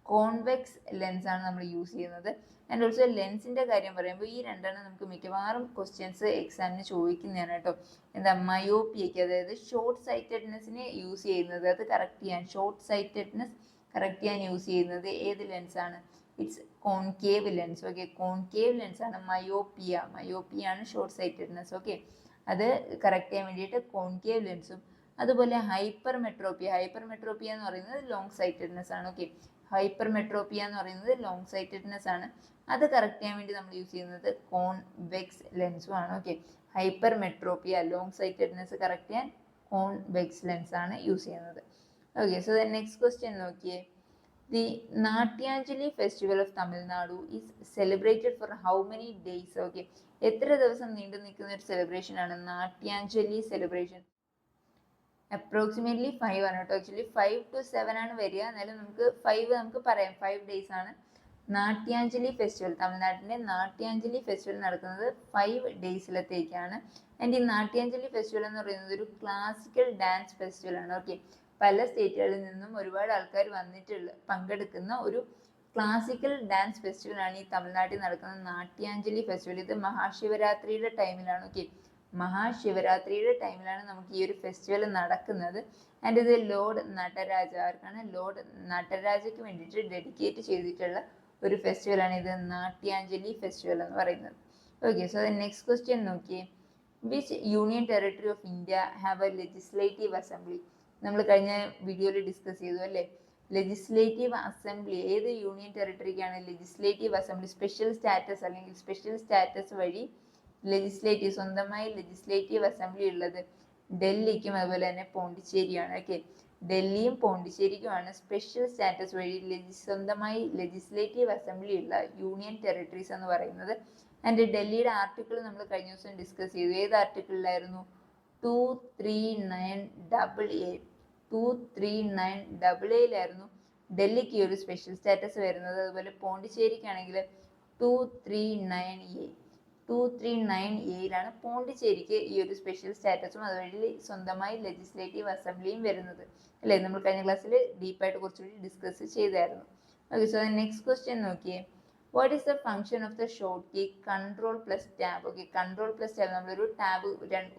കോൺവെക്സ് ലെൻസ് ആണ് നമ്മൾ യൂസ് ചെയ്യുന്നത്. ആൻഡ് ഓൾസോ ലെൻസിന്റെ കാര്യം പറയുമ്പോൾ ഈ രണ്ടെണ്ണം നമുക്ക് മിക്കവാറും ക്വസ്റ്റ്യൻസ് എക്സാമിന് ചോദിക്കുന്നതാണ് കേട്ടോ. എന്താ? മയോപ്പിയയ്ക്ക്, അതായത് ഷോർട്ട് സൈറ്റഡ്നെസ്സിനെ യൂസ് ചെയ്യുന്നത്, അത് കറക്റ്റ് ചെയ്യാൻ, ഷോർട്ട് സൈറ്റഡ്നെസ് കറക്റ്റ് ചെയ്യാൻ യൂസ് ചെയ്യുന്നത് ഏത് ലെൻസാണ്? It's concave lens. Okay, concave lens ആണ് മയോപ്പിയ ആണ് ഷോർട്ട് സൈറ്റഡ്നെസ്. ഓക്കെ, അത് കറക്റ്റ് ചെയ്യാൻ വേണ്ടിയിട്ട് കോൺകേവ് ലെൻസും. അതുപോലെ ഹൈപ്പർ മെട്രോപ്പിയ എന്ന് പറയുന്നത് ലോങ് സൈറ്റഡ്നെസ് ആണ്. ഓക്കെ, ഹൈപ്പർ മെട്രോപ്പിയ എന്ന് പറയുന്നത് ലോങ് സൈറ്റഡ്നെസ് ആണ്. അത് കറക്റ്റ് ചെയ്യാൻ വേണ്ടി നമ്മൾ യൂസ് ചെയ്യുന്നത് കോൺവെക്സ് ലെൻസും ആണ്. Okay, hyper മെട്രോപ്പിയ long sightedness correct ചെയ്യാൻ കോൺവെക്സ് ലെൻസ് ആണ് യൂസ് ചെയ്യുന്നത്. Okay, so the next question നോക്കിയേ. The Natyanjali festival of Tamil Nadu is celebrated for how many days? Okay, എത്ര ദിവസം നീണ്ടു നിൽക്കുന്ന ഒരു സെലിബ്രേഷൻ ആണ് നാട്യാഞ്ജലി സെലിബ്രേഷൻ? അപ്രോക്സിമേറ്റ്ലി 5 ആണ് കേട്ടോ. ആക്ച്വലി 5 to 7 ആണ് വരിക. എന്നാലും നമുക്ക് 5 നമുക്ക് പറയാം. 5 days ആണ് നാട്യാഞ്ജലി ഫെസ്റ്റിവൽ. തമിഴ്നാട്ടിൻ്റെ നാട്യാഞ്ജലി ഫെസ്റ്റിവൽ നടക്കുന്നത് 5 daysലത്തേക്കാണ്. ആൻഡ് ഈ നാട്യാഞ്ജലി ഫെസ്റ്റിവൽ എന്ന് പറയുന്നത് ഒരു ക്ലാസിക്കൽ ഡാൻസ് ഫെസ്റ്റിവൽ ആണ്. ഓക്കെ, പല സ്റ്റേറ്റുകളിൽ നിന്നും ഒരുപാട് ആൾക്കാർ പങ്കെടുക്കുന്ന ഒരു ക്ലാസിക്കൽ ഡാൻസ് ഫെസ്റ്റിവൽ ആണ് ഈ തമിഴ്നാട്ടിൽ നടക്കുന്ന നാട്യാഞ്ജലി ഫെസ്റ്റിവൽ. ഇത് മഹാശിവരാത്രിയുടെ ടൈമിലാണ്. ഓക്കെ, മഹാശിവരാത്രിയുടെ ടൈമിലാണ് നമുക്ക് ഈ ഒരു ഫെസ്റ്റിവൽ നടക്കുന്നത്. ആൻഡ് ഇത് ലോർഡ് നടരാജ, ആർക്കാണ്? ലോർഡ് നടരാജയ്ക്ക് വേണ്ടിയിട്ട് ഡെഡിക്കേറ്റ് ചെയ്തിട്ടുള്ള ഒരു ഫെസ്റ്റിവലാണ് ഇത്, നാട്യാഞ്ജലി ഫെസ്റ്റിവൽ എന്ന് പറയുന്നത്. ഓക്കെ, സോ നെക്സ്റ്റ് ക്വസ്റ്റ്യൻ നോക്കിയേ. Which union territory of India have a legislative assembly? നമ്മൾ കഴിഞ്ഞ വീഡിയോയിൽ ഡിസ്കസ് ചെയ്തു അല്ലേ. ലെജിസ്ലേറ്റീവ് അസംബ്ലി ഏത് യൂണിയൻ ടെറിട്ടറിക്കാണ് ലെജിസ്ലേറ്റീവ് അസംബ്ലി സ്പെഷ്യൽ സ്റ്റാറ്റസ് അല്ലെങ്കിൽ സ്പെഷ്യൽ സ്റ്റാറ്റസ് വഴി ലെജിസ്ലേറ്റീവ് സ്വന്തമായി ലെജിസ്ലേറ്റീവ് അസംബ്ലി ഉള്ളത്? ഡൽഹിക്കും അതുപോലെ തന്നെ പോണ്ടിച്ചേരിയാണ്. ഓക്കെ, ഡൽഹിയും പോണ്ടിച്ചേരിക്കുമാണ് സ്പെഷ്യൽ സ്റ്റാറ്റസ് വഴി സ്വന്തമായി ലെജിസ്ലേറ്റീവ് അസംബ്ലി ഉള്ള യൂണിയൻ ടെറിട്ടറീസ് എന്ന് പറയുന്നത്. ആൻഡ് ഡൽഹിയുടെ ആർട്ടിക്കിൾ നമ്മൾ കഴിഞ്ഞ ദിവസം ഡിസ്കസ് ചെയ്തു. ഏത് ആർട്ടിക്കിളിലായിരുന്നു? 239AA. 239AA ഡൽഹിക്ക് ഈ ഒരു സ്പെഷ്യൽ സ്റ്റാറ്റസ് വരുന്നത്. അതുപോലെ പോണ്ടിച്ചേരിക്കാണെങ്കിൽ 239A. 239Aയിലാണ് പോണ്ടിച്ചേരിക്ക് ഈ ഒരു സ്പെഷ്യൽ സ്റ്റാറ്റസും അതുവഴി സ്വന്തമായി ലെജിസ്ലേറ്റീവ് അസംബ്ലിയും വരുന്നത് അല്ലേ. നമ്മൾ കഴിഞ്ഞ ക്ലാസ്സിൽ ഡീപ്പായിട്ട് കുറച്ചുകൂടി ഡിസ്കസ് ചെയ്തായിരുന്നു. ഓക്കെ, സോ നെക്സ്റ്റ് ക്വസ്റ്റ്യൻ നോക്കിയേ. What is the function of the short key control plus tab? Okay, control plus tab, നമ്മളൊരു ടാബ്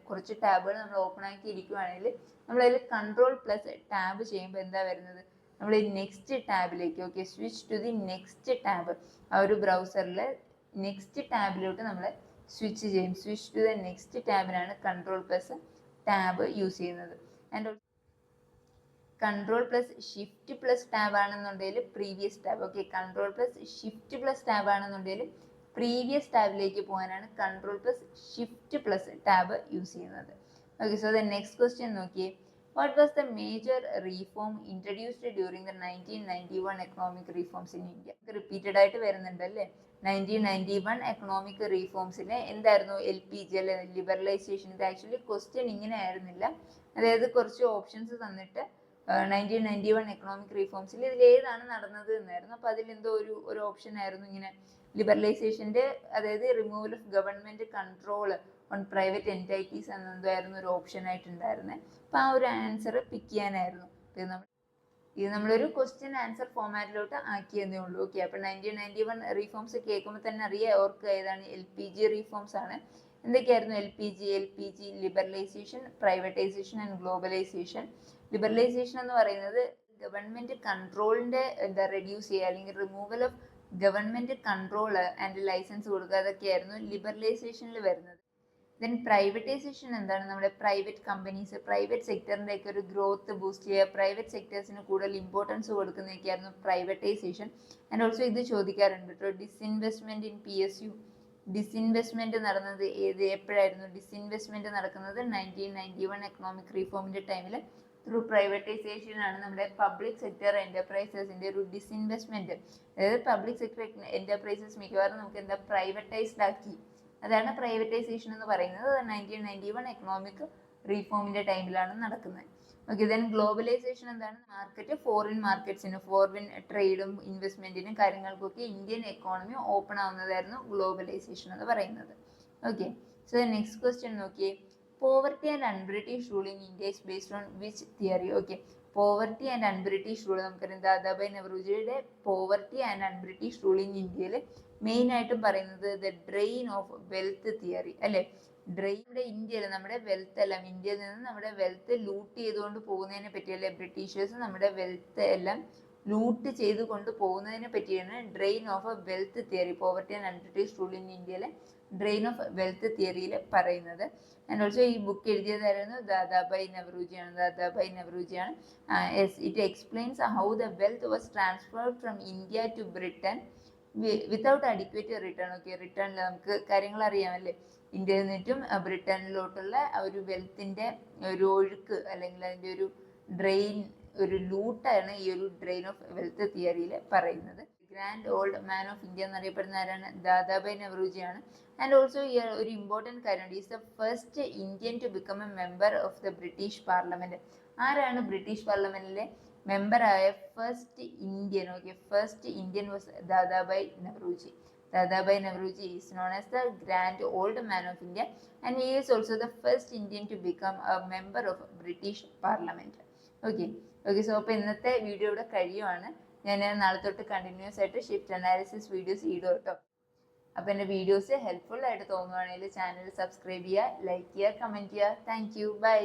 കുറച്ച് ടാബുകൾ നമ്മൾ ഓപ്പൺ ആക്കി ഇരിക്കുകയാണെങ്കിൽ നമ്മളതിൽ കൺട്രോൾ പ്ലസ് ടാബ് ചെയ്യുമ്പോൾ എന്താ വരുന്നത്? നമ്മൾ ഈ നെക്സ്റ്റ് ടാബിലേക്ക്, okay, switch to the next tab, ആ ഒരു ബ്രൗസറിൽ നെക്സ്റ്റ് ടാബിലോട്ട് നമ്മൾ സ്വിച്ച് ചെയ്യും. സ്വിച്ച് ടു ദ നെക്സ്റ്റ് ടാബിനാണ് കൺട്രോൾ പ്ലസ് ടാബ് യൂസ് ചെയ്യുന്നത്. And control plus shift plus tab ആണെന്നുണ്ടെങ്കിൽ previous tab. Okay, control plus shift plus tab ആണെന്നുണ്ടെങ്കിൽ പ്രീവിയസ് ടാബിലേക്ക് പോകാനാണ് control plus shift plus tab use ചെയ്യുന്നത്. Okay, so the next question നോക്കിയേ. What was the major reform introduced during the 1991 economic reforms in India? Repeated ആയിട്ട് വരുന്നുണ്ട് അല്ലേ. 1991 economic റീഫോംസിന് എന്തായിരുന്നു? LPG അല്ലെ, ലിബറലൈസേഷൻ. ഇത് ആക്ച്വലി ക്വസ്റ്റ്യൻ ഇങ്ങനെ ആയിരുന്നില്ല. അതായത് കുറച്ച് ഓപ്ഷൻസ് തന്നിട്ട് 1991 എക്കണോമിക് റീഫോംസിൽ ഇതിൽ ഏതാണ് നടന്നത് എന്നായിരുന്നു. അപ്പോൾ അതിലെന്തോ ഒരു ഓപ്ഷൻ ആയിരുന്നു ഇങ്ങനെ ലിബറലൈസേഷൻ്റെ, അതായത് removal of government control on private entities എന്നെന്തായിരുന്നു ഒരു ഓപ്ഷൻ ആയിട്ടുണ്ടായിരുന്നത്. അപ്പോൾ ആ ഒരു ആൻസർ പിക്ക് ചെയ്യാനായിരുന്നു. ഇത് നമ്മളൊരു ക്വസ്റ്റ്യൻ ആൻസർ ഫോമാറ്റിലോട്ട് ആക്കിയതേ ഉള്ളൂ. ഓക്കെ, അപ്പോൾ 1991 റീഫോംസ് കേൾക്കുമ്പോൾ തന്നെ അറിയാം, ഓർക്ക് ഏതാണ്? LPG റീഫോംസ് ആണ്. എന്തൊക്കെയായിരുന്നു? LPG liberalisation, privatisation and globalisation. Liberalisation എന്ന് പറയുന്നത് ഗവൺമെന്റ് കൺട്രോളിന്റെ റെഡ്യൂസ് ചെയ്യുക അല്ലെങ്കിൽ removal of government control and licence കൊടുക്കുക, അതൊക്കെയായിരുന്നു ലിബറലൈസേഷനിൽ വരുന്നത്. ദെൻ പ്രൈവറ്റൈസേഷൻ എന്താണ്? നമ്മുടെ പ്രൈവറ്റ് കമ്പനീസ്, പ്രൈവറ്റ് സെക്ടറിൻ്റെ ഒക്കെ ഒരു ഗ്രോത്ത് ബൂസ്റ്റ് ചെയ്യുക, പ്രൈവറ്റ് സെക്ടേഴ്സിന് കൂടുതൽ ഇമ്പോർട്ടൻസ് കൊടുക്കുന്നതൊക്കെയായിരുന്നു പ്രൈവറ്റൈസേഷൻ. ആൻഡ് ഓൾസോ ഇത് ചോദിക്കാറുണ്ട് കേട്ടോ, ഡിസ്ഇൻവെസ്റ്റ്മെന്റ് ഇൻ PSU. ഡിസ്ഇൻവെസ്റ്റ്മെന്റ് നടന്നത് എപ്പോഴായിരുന്നു? ഡിസ്ഇൻവെസ്റ്റ്മെന്റ് നടക്കുന്നത് 1991 എക്കണോമിക് റീഫോമിന്റെ ടൈമിൽ. ത്രൂ പ്രൈവറ്റൈസേഷൻ ആണ് നമ്മുടെ പബ്ലിക് സെക്ടർ എന്റർപ്രൈസസിന്റെ ഒരു ഡിസ്ഇൻവെസ്റ്റ്മെന്റ്, അതായത് പബ്ലിക് സെക്ടർ എന്റർപ്രൈസസ് മിക്കവാറും നമുക്ക് എന്താ പ്രൈവറ്റൈസ്ഡ് ആക്കി. അതാണ് പ്രൈവറ്റൈസേഷൻ എന്ന് പറയുന്നത്. 1991 എക്കണോമിക് റീഫോമിന്റെ ടൈമിലാണ് നടക്കുന്നത്. ഓക്കെ, ദെൻ ഗ്ലോബലൈസേഷൻ എന്താണ്? മാർക്കറ്റ്, ഫോറിൻ മാർക്കറ്റ്സിന്, ഫോറിൻ ട്രേഡും ഇൻവെസ്റ്റ്മെന്റിനും കാര്യങ്ങൾക്കൊക്കെ ഇന്ത്യൻ എക്കോണമി ഓപ്പൺ ആവുന്നതായിരുന്നു ഗ്ലോബലൈസേഷൻ എന്ന് പറയുന്നത്. ഓക്കെ, സോ നെക്സ്റ്റ് ക്വസ്റ്റ്യൻ നോക്കിയേ. Poverty and un-British rule in India is based on which theory? Okay, poverty and un-British rule നമുക്കറിയാം, ദാദാഭായ് നെഹ്റുജിയുടെ poverty and un-British rule in ഇന്ത്യയിൽ മെയിൻ ആയിട്ടും പറയുന്നത് the drain of wealth theory അല്ലെ. ഇവിടെ ഇന്ത്യയിൽ നമ്മുടെ വെൽത്ത് എല്ലാം, ഇന്ത്യയിൽ നിന്ന് നമ്മുടെ വെൽത്ത് ലൂട്ട് ചെയ്തുകൊണ്ട് പോകുന്നതിനെ പറ്റിയല്ലേ ബ്രിട്ടീഷേഴ്സ് നമ്മുടെ വെൽത്ത് എല്ലാം ലൂട്ട് ചെയ്ത് കൊണ്ട് പോകുന്നതിനെ പറ്റിയാണ് drain of wealth theory, poverty and un-British rule in ഇന്ത്യയിലെ ഡ്രെയിൻ ഓഫ് വെൽത്ത് തിയറിയിൽ പറയുന്നത്. ആൻഡ് ഓൾസോ ഈ ബുക്ക് എഴുതിയതായിരുന്നു ദാദാഭായ് നെഹ്റുജിയാണ്. It explains how the wealth was transferred from India to Britain without adequate return. Okay, റിട്ടേണിൽ നമുക്ക് കാര്യങ്ങൾ അറിയാമല്ലേ, ഇന്ത്യയിൽ നിന്നിട്ടും ബ്രിട്ടനിലോട്ടുള്ള ഒരു വെൽത്തിന്റെ ഒരു ഒഴുക്ക് അല്ലെങ്കിൽ അതിൻ്റെ ഒരു ഡ്രെയിൻ, ഒരു ലൂട്ടാണ് ഈ ഒരു ഡ്രെയിൻ ഓഫ് വെൽത്ത് തിയറിയിൽ പറയുന്നത്. Grand old man of India എന്നറിയപ്പെടുന്ന ആരാണ്? ദാദാഭായ് നെഹ്റുജിയാണ്. ആൻഡ് ഓൾസോ ഒരു ഇമ്പോർട്ടൻറ്റ് കാര്യമുണ്ട്, is the first Indian to become a member of the British parliament. ആരാണ് ബ്രിട്ടീഷ് പാർലമെന്റിലെ മെമ്പറായ first Indian? Okay, first Indian was Dadabhai Naoroji. Dadabhai Navroji is known as the Grand Old Man of India, and he is also the first Indian to become a member of British Parliament. Okay, so അപ്പോൾ ഇന്നത്തെ video ഇവിടെ കഴിയുവാണ്. ഞാൻ നാളെ തൊട്ട് continuous ആയിട്ട് shift analysis videos ഇടും കേട്ടോ. അപ്പോൾ എൻ്റെ വീഡിയോസ് ഹെൽപ്ഫുൾ ആയിട്ട് തോന്നുവാണെങ്കിൽ ചാനൽ സബ്സ്ക്രൈബ് ചെയ്യുക, ലൈക്ക് ചെയ്യുക, കമൻറ്റ് ചെയ്യുക. Thank you, by.